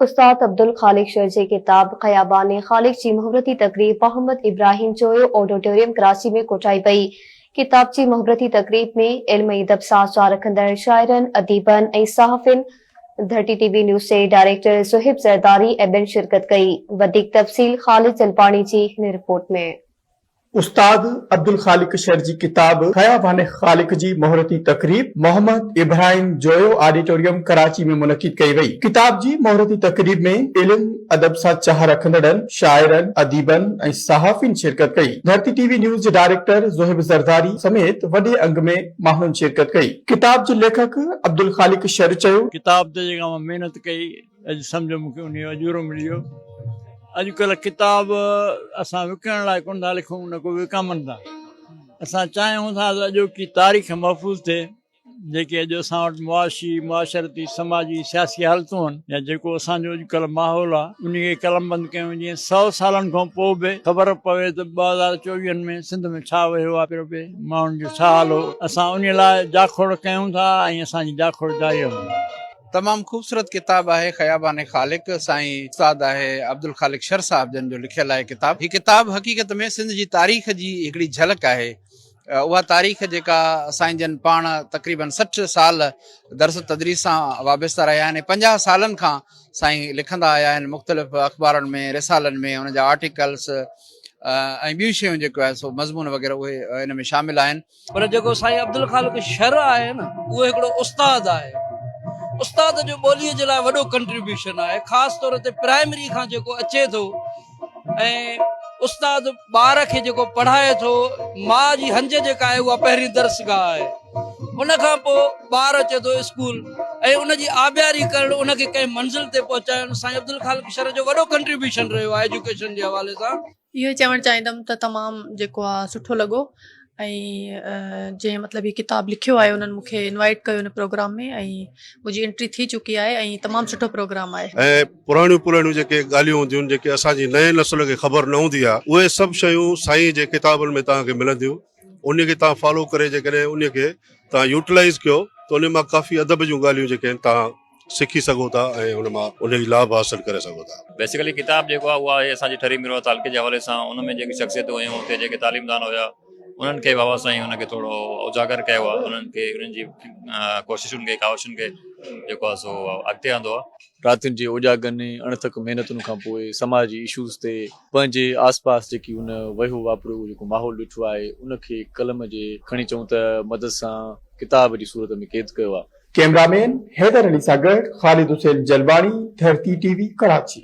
उस्ताद अब्दुल खालिक sir जी किताब क़याबान खालिक जी मुहबरती तकरीब Mohammad Ibrahim चोयो auditorium Karachi में कोठाई पई। किताब जी मुहबरती तकरीब में इल्म अदब सां चाह रखंदड़ शायरन अदीबन ऐं सहाफ़िन धरती टीवी न्यूज़ जे डायरेक्टर सुहिब ज़रदारी एबन शिरकत कई। वधीक तफ़सील ख़ालिद जलपानी जी हिन रिपोर्ट में। उस्ताद अब्दुल खालिक शर जी किताब क़याबान खालिक जी मोहरती तकरीब मोहम्मद इब्राहिम जोयो ऑडिटोरियम कराची में मुनक़िद कई वई। किताब जी मोहरती तकरीब में इल्म अदब सां चाह रखंदड़न शायरन अदीबन ऐं सहाफ़िन शिरकत कई। धरती टीवी न्यूज़ जे डायरेक्टर ज़ुहैब ज़रदारी समेत वॾे अंग में माण्हुनि शिरकत कई। किताब जे लेखक अब्दुल खालिक शर चयो, किताब ते जेका मां महिनत कई अॼु सम्झो मूंखे उन जो अजूरो मिली वियो। अॼुकल्ह किताब असां विकिणण लाइ कोन था लिखूं, न को विकामनि था। असां चाहियूं था त अॼु की तारीख़ महफ़ूज़ थिए, जेके अॼु असां वटि मुआशी मुआशरती समाजी सियासी हालतूं आहिनि या जेको असांजो अॼुकल्ह माहौल आहे उन खे कलमबंद कयूं, जीअं 100 सालनि खां पोइ बि ख़बर पवे त 2024 में सिंध में छा वियो आहे पियो पए, माण्हुनि जो छा हाल हो। असां उन लाइ जाखोड़ कयूं था ऐं असांजी जाखोड़ जारी रहंदी। तमाम खूबसूरत किताब है क़याबान खालिक साईं उस्ताद है अब्दुल खालिक शर साहब जन जो लिखियल है किताब। ही किताब हकीकत में सिंध जी तारीख़ जी हिकिड़ी झलक है। उहा तारीख़ जेका साईं जन पाण तक़रीबन 60 साल दर्स तदरीस सां वाबस्ता रहिया आहिनि। 50 सालनि खां साईं लिखंदा आया आहिनि मुख़्तलिफ़ अख़बारनि में रिसालनि में, उन जा आर्टिकल्स ऐं ॿियूं शयूं जेको आहे सो मज़मून वग़ैरह उहे इन में शामिल आहिनि। पर जेको साईं अब्दुल खालिक शर आहे न, उहो हिकिड़ो उस्ताद आहे। उस्ताद जो ॿोलीअ जे लाइ वॾो कंट्रीब्यूशन आहे, ख़ासि तौर ते प्राइमरी खां जेको अचे थो ऐं उस्ताद ॿार खे जेको पढ़ाए थो, माउ जी हंज जेका आहे उहा पहिरीं दर्सगाह आहे। उन खां पोइ ॿार अचे थो स्कूल ऐं उनजी आबियारी करणु, उनखे कंहिं मंज़िल ते पहुचाइणु, साईं अब्दुल खालिक शर जो वॾो कंट्रीब्यूशन रहियो आहे एजुकेशन जे हवाले सां। इहो चवणु चाहींदमि त तमामु जेको आहे सुठो लॻो ऐं जंहिं मतिलबु हीअ किताब लिखियो आहे उन्हनि मूंखे इनवाइट कयो हिन प्रोग्राम में ऐं मुंहिंजी एंट्री थी चुकी आहे ऐं तमामु सुठो प्रोग्राम आहे। ऐं पुराणियूं जेके ॻाल्हियूं हूंदियूं आहिनि, जेके असांजी नए नस्ल खे ख़बर न हूंदी आहे, उहे सभु शयूं साईं जे किताबनि में तव्हांखे मिलंदियूं। उन खे तव्हां फॉलो करे जेकॾहिं उन खे तव्हां यूटिलाइज़ कयो त उन मां काफ़ी अदब जूं ॻाल्हियूं जेके आहिनि तव्हां सिखी सघो था ऐं उन मां उनजी लाभ हासिल करे सघो था। बेसिकली किताब जेको आहे उहा आहे असांजी ठरी मिरो तालुके जे हवाले सां। उन में जेकी शख़्सियतूं हुयूं, उते जेके तालीमदान हुया, उन्हनि खे बाबा साईं उनखे थोरो उजागर कयो आहे। उन्हनि खे उन्हनि जी कोशिशुनि खे कावशुनि खे जेको आहे सो अॻिते आंदो आहे। रातियुनि जे उजागरनि अणथक महिनतुनि खां पोइ समाजी इशूज़ ते पंहिंजे आसपास जेकी उन वहियो वापरियो जेको माहौल ॾिठो आहे उनखे कलम जे खणी चऊं त मदद सां किताब जी सूरत में क़ैद कयो आहे। कैमरामैन हैदर अली सां गॾु ख़ालिद हुसैन जलवाणी, धरती टीवी कराची।